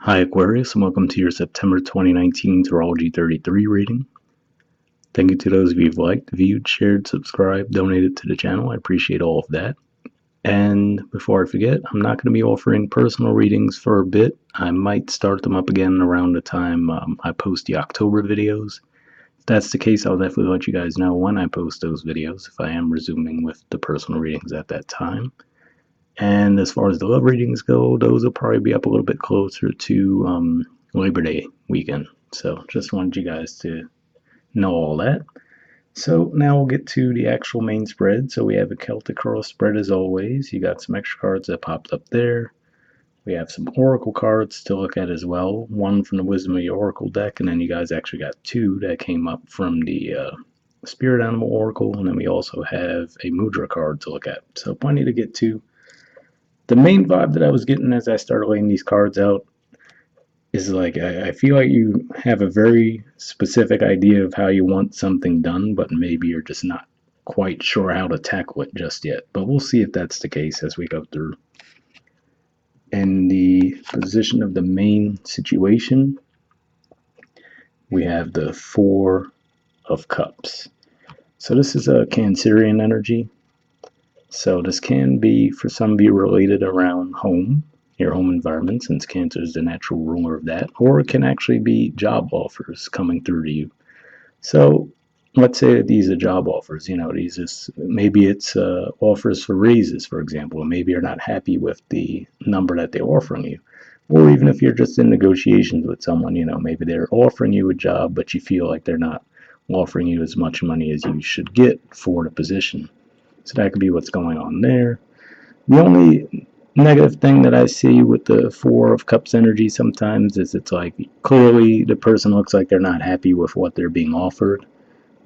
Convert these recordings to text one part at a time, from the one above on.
Hi Aquarius, and welcome to your September 2019 Astrology 33 reading. Thank you to those of you who've liked, viewed, shared, subscribed, donated to the channel. I appreciate all of that. And before I forget, I'm not going to be offering personal readings for a bit. I might start them up again around the time I post the October videos. If that's the case, I'll definitely let you guys know when I post those videos, if I am resuming with the personal readings at that time. And as far as the love readings go, those will probably be up a little bit closer to Labor Day weekend. So just wanted you guys to know all that. So now we'll get to the actual main spread. So we have a Celtic Cross spread as always. You got some extra cards that popped up there. We have some Oracle cards to look at as well. One from the Wisdom of the Oracle deck, and then you guys actually got two that came up from the Spirit Animal Oracle, and then we also have a Mudra card to look at. So plenty to get to. The main vibe that I was getting as I started laying these cards out is like I feel like you have a very specific idea of how you want something done, but maybe you're just not quite sure how to tackle it just yet. But we'll see if that's the case as we go through. In the position of the main situation, we have the Four of Cups. So this is a Cancerian energy. So this can be, for some, be related around home, your home environment, since Cancer is the natural ruler of that, or it can actually be job offers coming through to you. So let's say that these are job offers, these is, maybe it's offers for raises, for example, or maybe you're not happy with the number that they're offering you. Or even if you're just in negotiations with someone, maybe they're offering you a job, but you feel like they're not offering you as much money as you should get for the position. So that could be what's going on there. The only negative thing that I see with the Four of Cups energy sometimes is it's like clearly the person looks like they're not happy with what they're being offered,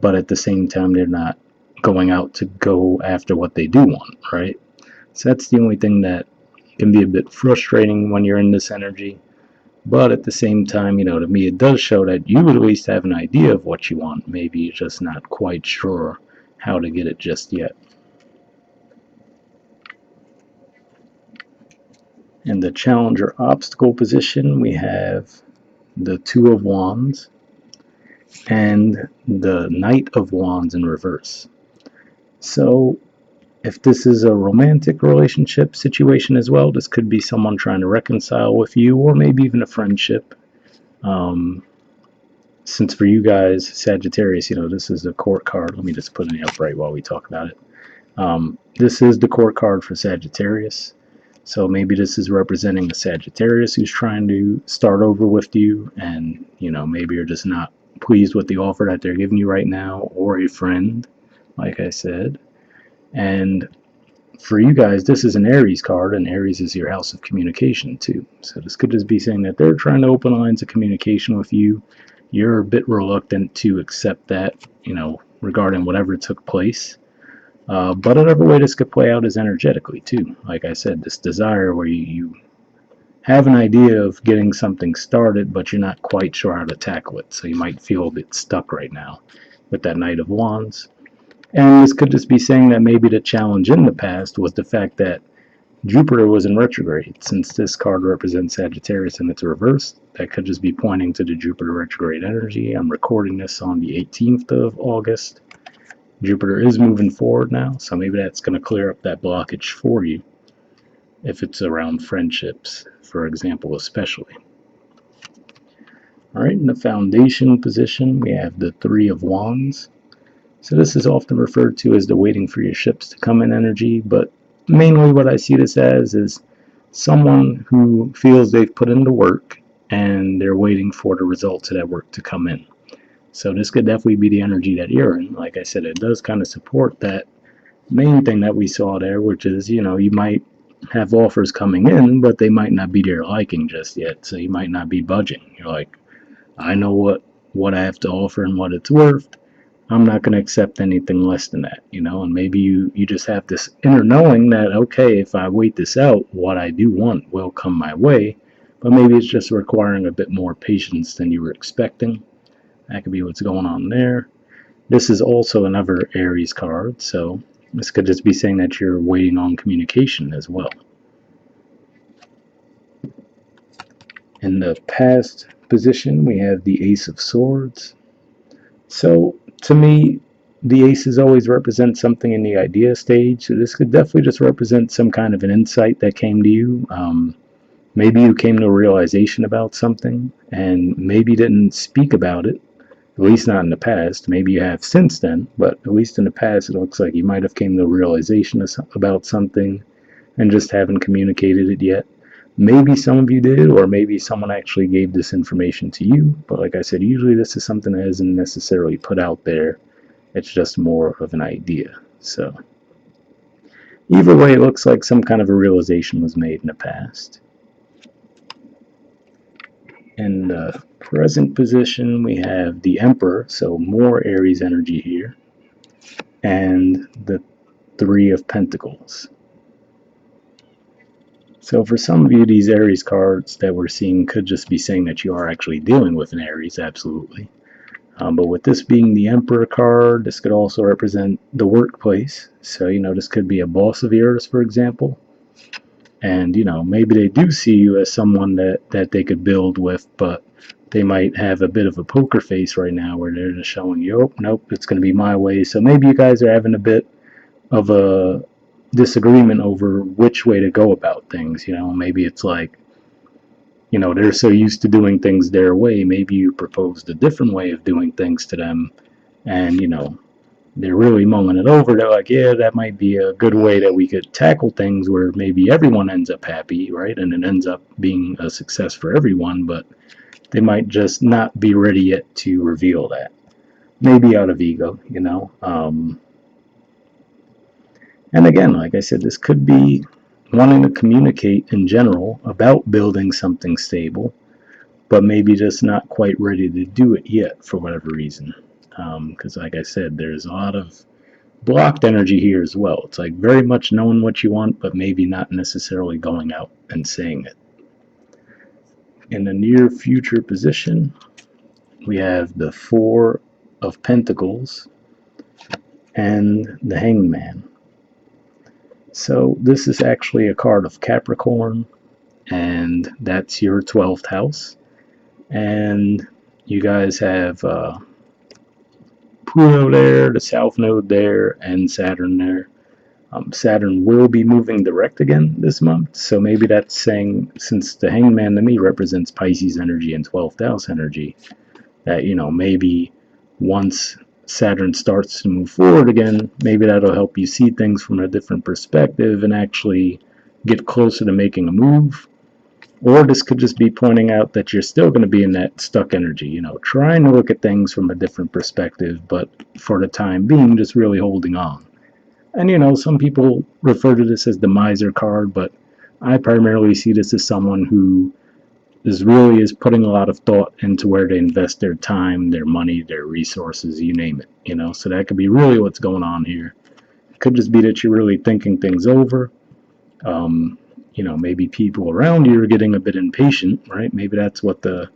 but at the same time they're not going out to go after what they do want, right? So that's the only thing that can be a bit frustrating when you're in this energy. But at the same time, to me it does show that you would at least have an idea of what you want. Maybe you're just not quite sure how to get it just yet. In the challenger obstacle position, we have the Two of Wands and the Knight of Wands in reverse. So if this is a romantic relationship situation as well, this could be someone trying to reconcile with you, or maybe even a friendship. Since for you guys, Sagittarius, this is the court card. Let me just put it upright while we talk about it. This is the court card for Sagittarius. So maybe this is representing a Sagittarius who's trying to start over with you, and maybe you're just not pleased with the offer that they're giving you right now, or a friend, like I said. And for you guys, this is an Aries card, and Aries is your house of communication too. So this could just be saying that they're trying to open lines of communication with you. You're a bit reluctant to accept that, regarding whatever took place. But another way this could play out is energetically too. Like I said, this desire where you have an idea of getting something started, but you're not quite sure how to tackle it. So you might feel a bit stuck right now with that Knight of Wands. And this could just be saying that maybe the challenge in the past was the fact that Jupiter was in retrograde. Since this card represents Sagittarius and it's reversed, that could just be pointing to the Jupiter retrograde energy. I'm recording this on the 18th of August. Jupiter is moving forward now, so maybe that's going to clear up that blockage for you if it's around friendships, for example, especially. All right, in the foundation position, we have the Three of Wands. So this is often referred to as the waiting for your ships to come in energy, but mainly what I see this as is someone who feels they've put in the work and they're waiting for the results of that work to come in. So this could definitely be the energy that you're in. Like I said, it does kind of support that main thing that we saw there, which is, you might have offers coming in, but they might not be to your liking just yet. So you might not be budging. You're like, I know what I have to offer and what it's worth. I'm not going to accept anything less than that, and maybe you just have this inner knowing that, okay, if I wait this out, what I do want will come my way, but maybe it's just requiring a bit more patience than you were expecting. That could be what's going on there. This is also another Aries card, so this could just be saying that you're waiting on communication as well. In the past position, we have the Ace of Swords. So, to me, the aces always represent something in the idea stage. So, this could definitely just represent some kind of an insight that came to you. Maybe you came to a realization about something and maybe didn't speak about it, at least not in the past. Maybe you have since then, but at least in the past, it looks like you might have came to a realization about something and just haven't communicated it yet. Maybe some of you did, or maybe someone actually gave this information to you. But like I said, usually this is something that isn't necessarily put out there. It's just more of an idea. So either way, it looks like some kind of a realization was made in the past. In the present position, we have the Emperor, so more Aries energy here, and the Three of Pentacles. So for some of you, these Aries cards that we're seeing could just be saying that you are actually dealing with an Aries, absolutely. But with this being the Emperor card, this could also represent the workplace. So, this could be a boss of yours, for example. And, maybe they do see you as someone that they could build with, but they might have a bit of a poker face right now where they're just showing you, oh, nope, it's going to be my way. So maybe you guys are having a bit of a disagreement over which way to go about things. Maybe it's like, they're so used to doing things their way. Maybe you proposed a different way of doing things to them, and they're really mulling it over. They're like, yeah, that might be a good way that we could tackle things where maybe everyone ends up happy, right? And it ends up being a success for everyone, but they might just not be ready yet to reveal that. Maybe out of ego. And again, like I said, this could be wanting to communicate in general about building something stable, but maybe just not quite ready to do it yet for whatever reason. Because like I said, there's a lot of blocked energy here as well. It's like very much knowing what you want, but maybe not necessarily going out and saying it. In the near future position, we have the Four of Pentacles and the Hanged Man. So this is actually a card of Capricorn, and that's your 12th house. And you guys have Pluto there, the South Node there, and Saturn there. Saturn will be moving direct again this month, so maybe that's saying, since the Hangman to me represents Pisces energy and 12th house energy, that maybe once Saturn starts to move forward again, maybe that'll help you see things from a different perspective and actually get closer to making a move. Or this could just be pointing out that you're still going to be in that stuck energy, trying to look at things from a different perspective, but for the time being, just really holding on. And some people refer to this as the miser card, but I primarily see this as someone who is putting a lot of thought into where they invest their time, their money, their resources, you name it, so that could be really what's going on here. It could just be that you're really thinking things over. Maybe people around you are getting a bit impatient, right? Maybe that's what the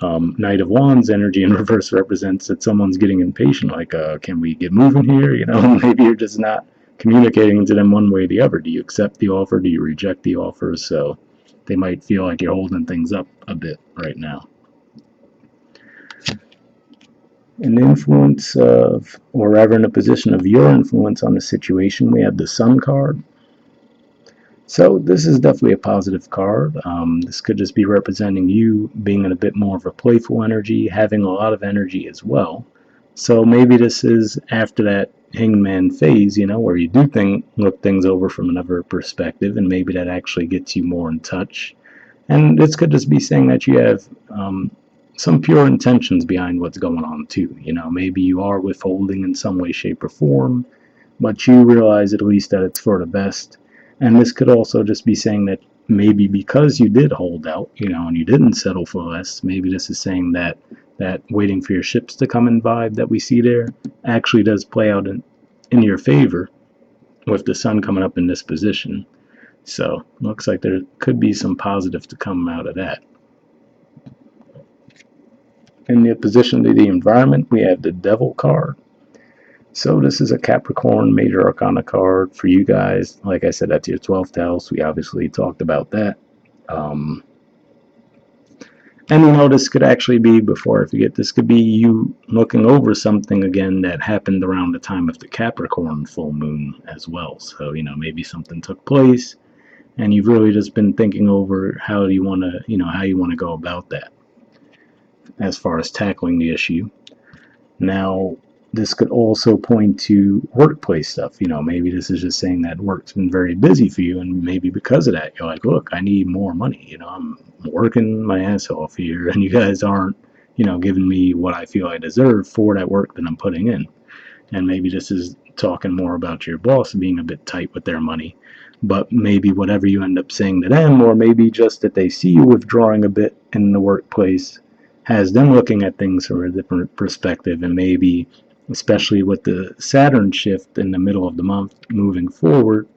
Knight of Wands energy in reverse represents, that someone's getting impatient, like, can we get moving here? Maybe you're just not communicating to them one way or the other. Do you accept the offer? Do you reject the offer? So they might feel like you're holding things up a bit right now. An influence of, or rather in a position of your influence on the situation, we have the Sun card. So this is definitely a positive card. This could just be representing you being in a bit more of a playful energy, having a lot of energy as well. So maybe this is after that Hangman phase, where you do look things over from another perspective, and maybe that actually gets you more in touch. And this could just be saying that you have some pure intentions behind what's going on too. Maybe you are withholding in some way, shape, or form, but you realize at least that it's for the best. And this could also just be saying that maybe because you did hold out, and you didn't settle for less, maybe this is saying that waiting for your ships to come in vibe that we see there actually does play out in your favor with the Sun coming up in this position. So looks like there could be some positive to come out of that. In the position to the environment, we have the Devil card. So this is a Capricorn Major Arcana card for you guys. Like I said, that's your 12th house. We obviously talked about that. And you know, this could actually be, before I forget, this could be you looking over something again that happened around the time of the Capricorn full moon as well. So, you know, maybe something took place and you've really just been thinking over how you want to, you know, how you want to go about that as far as tackling the issue. Now, this could also point to workplace stuff. You know, maybe this is just saying that work's been very busy for you, and maybe because of that, you're like, look, I need more money. You know, I'm working my ass off here, and you guys aren't, you know, giving me what I feel I deserve for that work that I'm putting in. And maybe this is talking more about your boss being a bit tight with their money. But maybe whatever you end up saying to them, or maybe just that they see you withdrawing a bit in the workplace, has them looking at things from a different perspective. And maybe, especially with the Saturn shift in the middle of the month moving forward,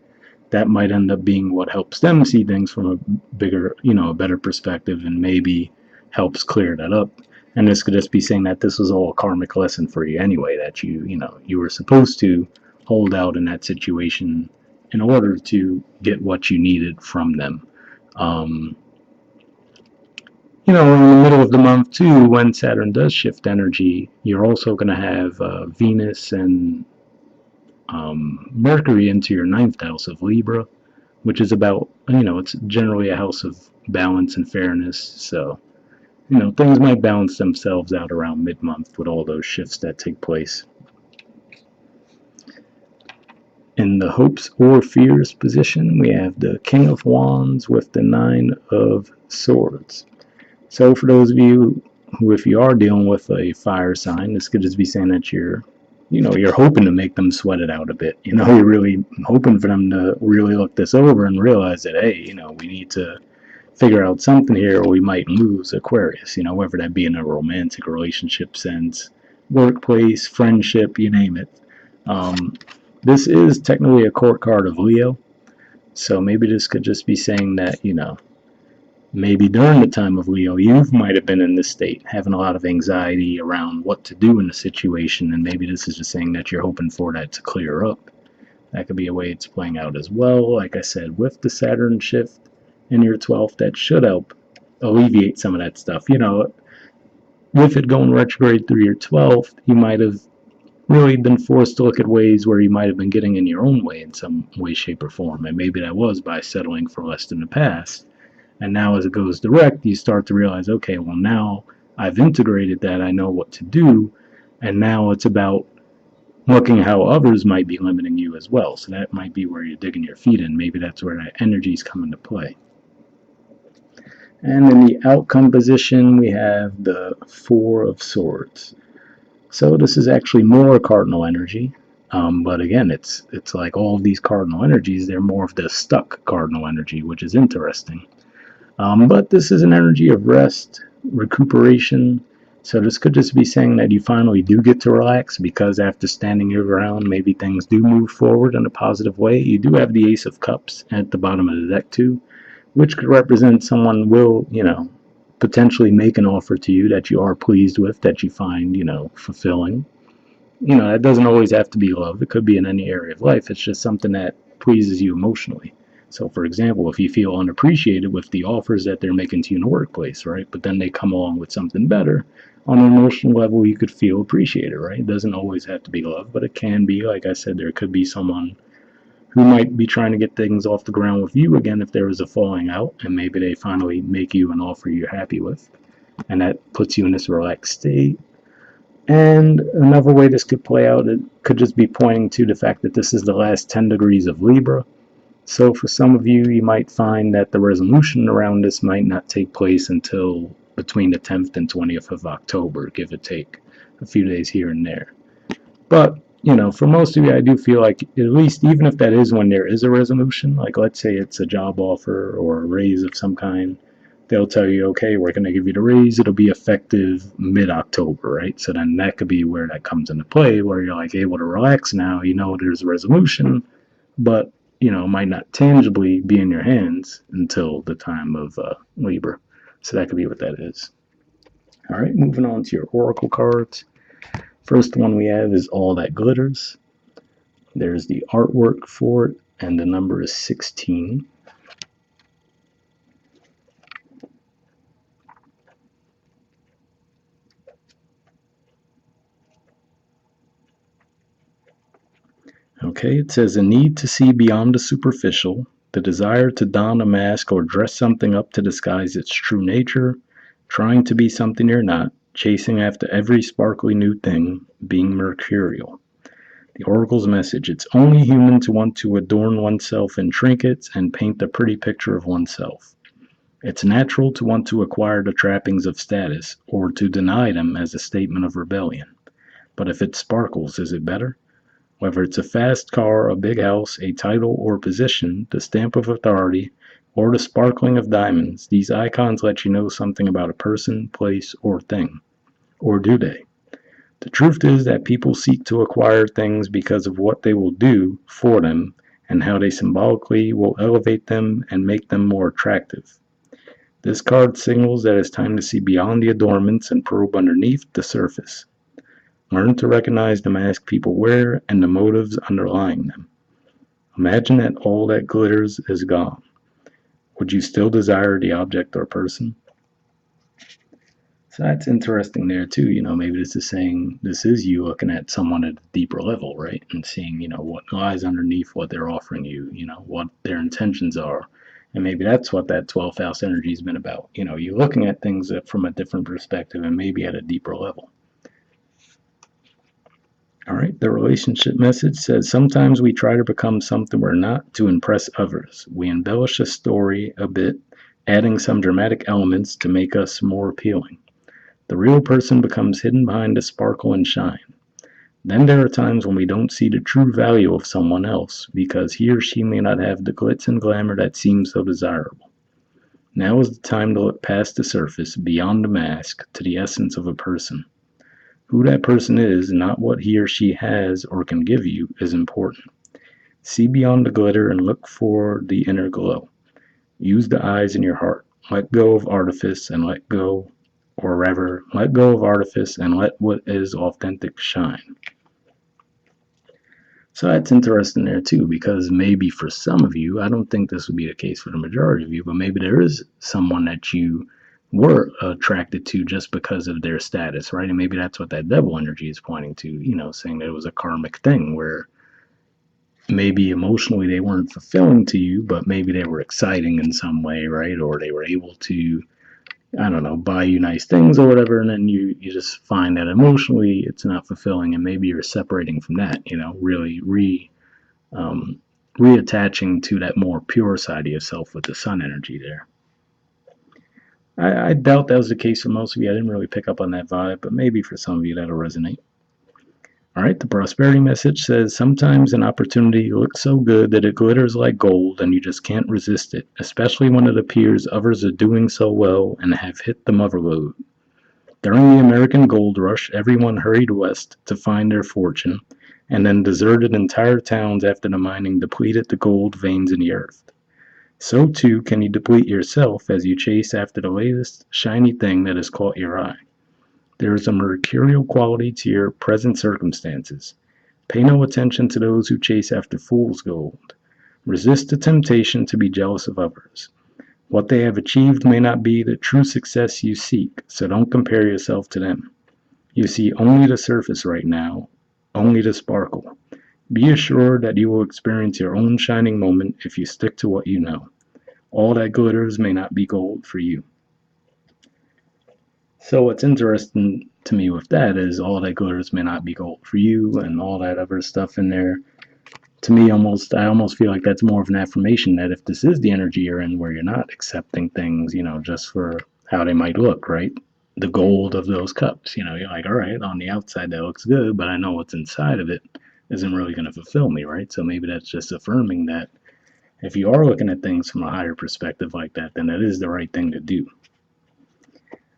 that might end up being what helps them see things from a bigger, you know, a better perspective, and maybe helps clear that up. And this could just be saying that this was all a karmic lesson for you anyway, that you know, you were supposed to hold out in that situation in order to get what you needed from them. Um, you know, in the middle of the month too, when Saturn does shift energy, you're also going to have Venus and Mercury into your ninth house of Libra, which is about, you know, it's generally a house of balance and fairness. So, you know, things might balance themselves out around mid-month with all those shifts that take place. In the hopes or fears position, we have the King of Wands with the Nine of Swords. So for those of you who, if you are dealing with a fire sign, this could just be saying that you're, you know, you're hoping to make them sweat it out a bit. You know, you're really hoping for them to really look this over and realize that, hey, you know, we need to figure out something here or we might lose Aquarius, you know, whether that be in a romantic relationship sense, workplace, friendship, you name it. This is technically a court card of Leo, so maybe this could just be saying that, you know, maybe during the time of Leo, you might have been in this state, having a lot of anxiety around what to do in the situation, and maybe this is just saying that you're hoping for that to clear up. That could be a way it's playing out as well. Like I said, with the Saturn shift in your 12th, that should help alleviate some of that stuff. You know, with it going retrograde through your 12th, you might have really been forced to look at ways where you might have been getting in your own way in some way, shape, or form. And maybe that was by settling for less in the past. And now as it goes direct, you start to realize, okay, well, now I've integrated that, I know what to do, and now it's about looking how others might be limiting you as well. So that might be where you're digging your feet in. Maybe that's where that energy's come into play. And in the outcome position, we have the Four of Swords. So this is actually more cardinal energy. But again, it's like all of these cardinal energies, they're more of the stuck cardinal energy, which is interesting. But this is an energy of rest, recuperation. So this could just be saying that you finally do get to relax because after standing your ground, maybe things do move forward in a positive way. You do have the Ace of Cups at the bottom of the deck too, which could represent someone will, you know, potentially make an offer to you that you are pleased with, that you find, you know, fulfilling. You know, that doesn't always have to be love. It could be in any area of life. It's just something that pleases you emotionally. So, for example, if you feel unappreciated with the offers that they're making to you in the workplace, right? But then they come along with something better, on an emotional level, you could feel appreciated, right? It doesn't always have to be love, but it can be. Like I said, there could be someone who might be trying to get things off the ground with you again if there was a falling out, and maybe they finally make you an offer you're happy with, and that puts you in this relaxed state. And another way this could play out, it could just be pointing to the fact that this is the last 10 degrees of Libra. So for some of you, you might find that the resolution around this might not take place until between the 10th and 20th of October, give or take a few days here and there. But, you know, for most of you, I do feel like at least even if that is when there is a resolution, like let's say it's a job offer or a raise of some kind, they'll tell you, okay, we're going to give you the raise. It'll be effective mid-October, right? So then that could be where that comes into play, where you're like able to relax now. You know, there's a resolution, but, you know, it might not tangibly be in your hands until the time of Libra. So that could be what that is. All right, moving on to your oracle cards. First one we have is All That Glitters. There's the artwork for it, and the number is 16. Okay, it says a need to see beyond the superficial, the desire to don a mask or dress something up to disguise its true nature, trying to be something you're not, chasing after every sparkly new thing, being mercurial. The oracle's message: it's only human to want to adorn oneself in trinkets and paint a pretty picture of oneself. It's natural to want to acquire the trappings of status, or to deny them as a statement of rebellion. But if it sparkles, is it better? Whether it's a fast car, a big house, a title or position, the stamp of authority, or the sparkling of diamonds, these icons let you know something about a person, place, or thing. Or do they? The truth is that people seek to acquire things because of what they will do for them and how they symbolically will elevate them and make them more attractive. This card signals that it's time to see beyond the adornments and probe underneath the surface. Learn to recognize the mask people wear and the motives underlying them. Imagine that all that glitters is gone. Would you still desire the object or person? So that's interesting there too. Maybe this is saying this is you looking at someone at a deeper level, right? And seeing, what lies underneath what they're offering you, what their intentions are. And maybe that's what that 12th house energy has been about. You're looking at things from a different perspective and maybe at a deeper level. All right, the relationship message says sometimes we try to become something we're not to impress others. We embellish a story a bit, adding some dramatic elements to make us more appealing. The real person becomes hidden behind the sparkle and shine. Then there are times when we don't see the true value of someone else because he or she may not have the glitz and glamour that seems so desirable. Now is the time to look past the surface, beyond the mask, to the essence of a person. Who that person is, not what he or she has or can give you, is important. See beyond the glitter and look for the inner glow. Use the eyes in your heart. Let go of artifice and let go of artifice and let what is authentic shine. So that's interesting there too, because maybe for some of you, I don't think this would be the case for the majority of you, but maybe there is someone that you were attracted to just because of their status, right? And maybe that's what that devil energy is pointing to, saying that it was a karmic thing where maybe emotionally they weren't fulfilling to you, but maybe they were exciting in some way, right? Or they were able to, I don't know, buy you nice things or whatever, and then you just find that emotionally it's not fulfilling, and maybe you're separating from that, really reattaching to that more pure side of yourself with the sun energy there. I doubt that was the case for most of you. I didn't really pick up on that vibe, but maybe for some of you that'll resonate. All right, the prosperity message says sometimes an opportunity looks so good that it glitters like gold and you just can't resist it, especially when it appears others are doing so well and have hit the mother lode. During the American gold rush, everyone hurried west to find their fortune and then deserted entire towns after the mining depleted the gold veins in the earth. So too can you deplete yourself as you chase after the latest shiny thing that has caught your eye. There is a mercurial quality to your present circumstances. Pay no attention to those who chase after fool's gold. Resist the temptation to be jealous of others. What they have achieved may not be the true success you seek, so don't compare yourself to them. You see only the surface right now, only the sparkle. Be assured that you will experience your own shining moment if you stick to what you know. All that glitters may not be gold for you. So what's interesting to me with that is all that glitters may not be gold for you and all that other stuff in there. To me, I almost feel like that's more of an affirmation that if this is the energy you're in where you're not accepting things, just for how they might look, right? The gold of those cups, you're like, all right, on the outside that looks good, but I know what's inside of it isn't really going to fulfill me, right? So maybe that's just affirming that if you are looking at things from a higher perspective like that, then it is the right thing to do.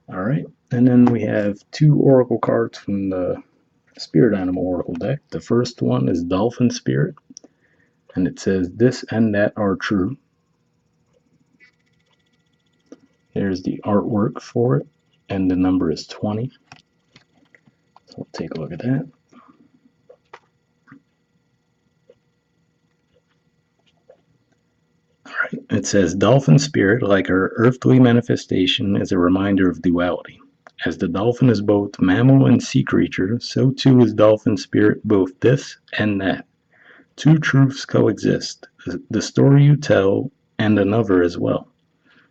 All right, and then we have 2 oracle cards from the Spirit Animal Oracle deck. The first one is Dolphin Spirit, and it says, this and that are true. There's the artwork for it, and the number is 20. So we'll take a look at that. All right, it says, Dolphin Spirit, like her earthly manifestation, is a reminder of duality. As the dolphin is both mammal and sea creature, so too is Dolphin Spirit both this and that. Two truths coexist, the story you tell and another as well.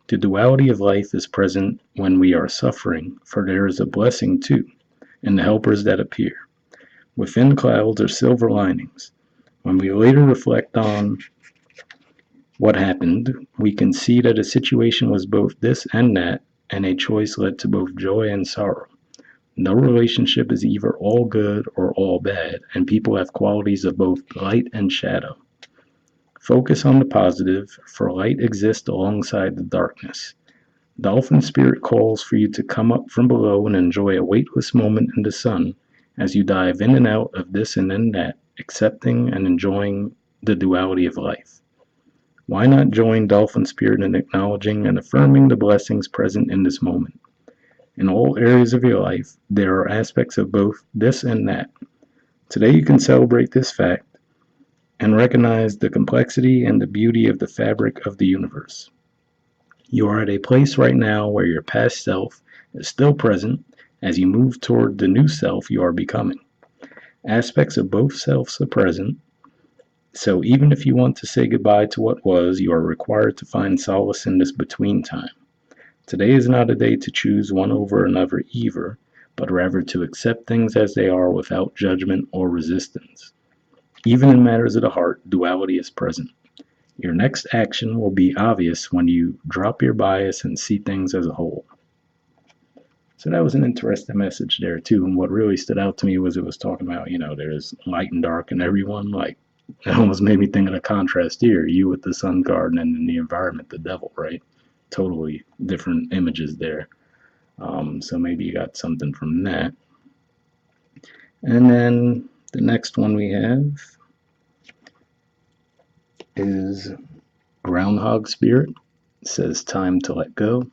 The duality of life is present when we are suffering, for there is a blessing too, in the helpers that appear. Within clouds are silver linings. When we later reflect on what happened, we can see that a situation was both this and that, and a choice led to both joy and sorrow. No relationship is either all good or all bad, and people have qualities of both light and shadow. Focus on the positive, for light exists alongside the darkness. Dolphin spirit calls for you to come up from below and enjoy a weightless moment in the sun as you dive in and out of this and then that, accepting and enjoying the duality of life. Why not join Dolphin spirit in acknowledging and affirming the blessings present in this moment? In all areas of your life, there are aspects of both this and that. Today you can celebrate this fact and recognize the complexity and the beauty of the fabric of the universe. You are at a place right now where your past self is still present as you move toward the new self you are becoming. Aspects of both selves are present, so even if you want to say goodbye to what was, you are required to find solace in this between time. Today is not a day to choose one over another either, but rather to accept things as they are without judgment or resistance. Even in matters of the heart, duality is present. Your next action will be obvious when you drop your bias and see things as a whole. So that was an interesting message there too. And what really stood out to me was it was talking about, there's light and dark in everyone. Like, it almost made me think of the contrast here. You with the sun card, and then in the environment, the devil, right? Totally different images there. So maybe you got something from that. And then the next one we have is Groundhog Spirit. It says time to let go.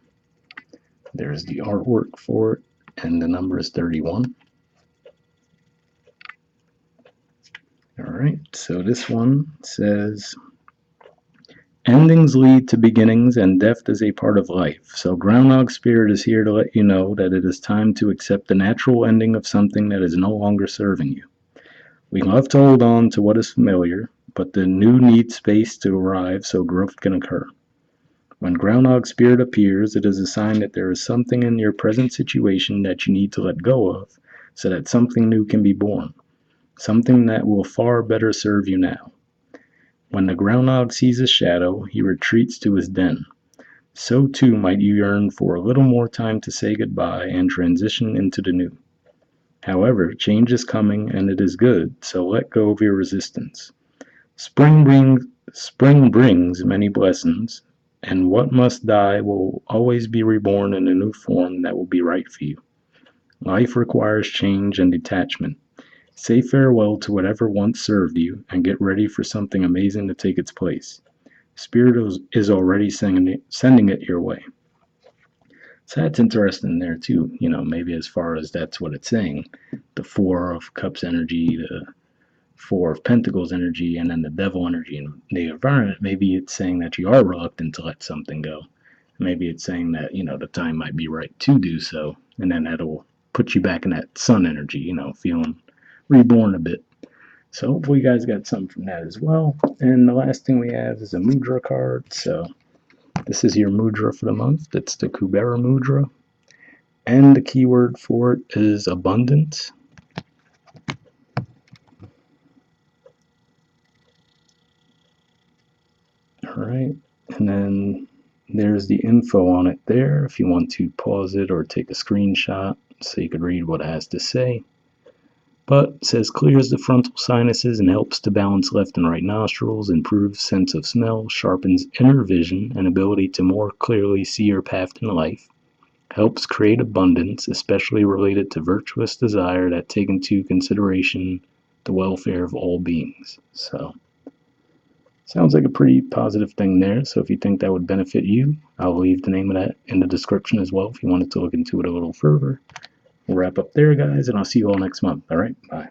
There's the artwork for it, and the number is 31. All right, so this one says endings lead to beginnings, and death is a part of life. So Groundhog Spirit is here to let you know that it is time to accept the natural ending of something that is no longer serving you. We love to hold on to what is familiar, but the new needs space to arrive so growth can occur. When Groundhog Spirit appears, it is a sign that there is something in your present situation that you need to let go of so that something new can be born, something that will far better serve you now. When the groundhog sees a shadow, he retreats to his den. So too might you yearn for a little more time to say goodbye and transition into the new. However, change is coming and it is good, so let go of your resistance. Spring brings many blessings, and what must die will always be reborn in a new form that will be right for you. Life requires change and detachment. Say farewell to whatever once served you and get ready for something amazing to take its place. Spirit is already sending it your way. So that's interesting there too. Maybe as far as that's what it's saying. The Four of Cups energy, the Four of Pentacles energy, and then the Devil energy in the environment. Maybe it's saying that you are reluctant to let something go. Maybe it's saying that, the time might be right to do so. And then that'll put you back in that sun energy, feeling reborn a bit. So hopefully you guys got something from that as well. And the last thing we have is a Mudra card. So this is your Mudra for the month. It's the Kubera Mudra. And the keyword for it is abundance. Alright, and then there's the info on it there if you want to pause it or take a screenshot so you could read what it has to say. But it says clears the frontal sinuses and helps to balance left and right nostrils, improves sense of smell, sharpens inner vision and ability to more clearly see your path in life, helps create abundance, especially related to virtuous desire that take into consideration the welfare of all beings. So sounds like a pretty positive thing there. So if you think that would benefit you, I'll leave the name of that in the description as well if you wanted to look into it a little further. We'll wrap up there, guys, and I'll see you all next month. All right, bye.